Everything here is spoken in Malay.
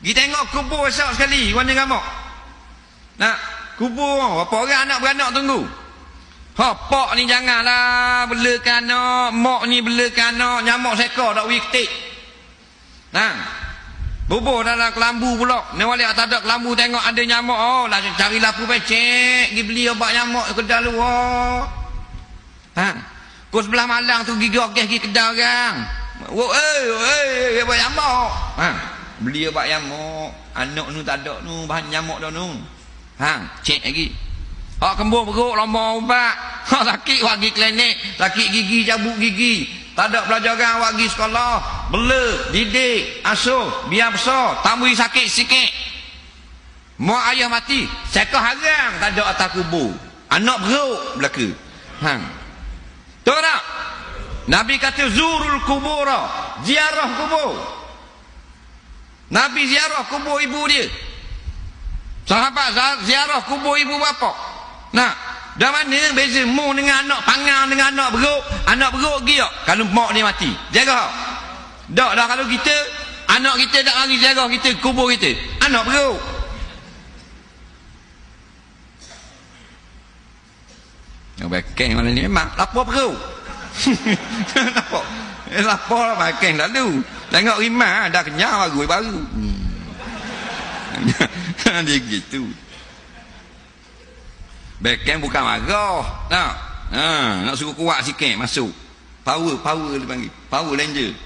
Pergi tengok kubur esok sekali warna gamuk. Nak kubur apa orang anak beranak tunggu. Ha, pak ni janganlah belakan anak, mak ni belakan anak, nyamuk sekor dak wiktik. Nah. Bubur dalam kelambu pula. Ni wali tak ada kelambu tengok ada nyamuk, oh lah cari lapu pecek, pergi beli obat nyamuk kedai luar. Ha. Kau sebelah Malang tu gigi okeh pergi kedai orang. Obat nyamuk. Ha. Beli obat nyamuk. Anak nu tak ada nu bahan nyamuk dah nu. Ha, cek lagi. Hak kembur perut lama ubat. Hak sakit pergi klinik, sakit gigi cabut gigi. Tak ada pelajaran pergi sekolah, bela, didik, asuh, biar besar, tambah sakit sikit. Mak ayah mati, sekah haram tak ada atas kubur. Anak beruk belaka. Hang. Tahu tak? Nabi kata zurul kubura, ziarah kubur. Nabi ziarah kubur ibu dia. Sahabat ziarah kubur ibu bapa. Nah, dah mana beza mu dengan anak pangang dengan anak beruk giok kalau mak dia mati. Jaga. Dak dah kalau kita anak kita tak mari jaga kita kubur kita. Anak beruk. Yang bakeng mana ni memang lapor beruk. Lapor. Lapor lah bakeng lalu. Tengok rimah dah kenyang baru. Dia gitu. Backhand bukan marah. Nak suruh kuat sikit masuk. Power dia panggil. Power ranger.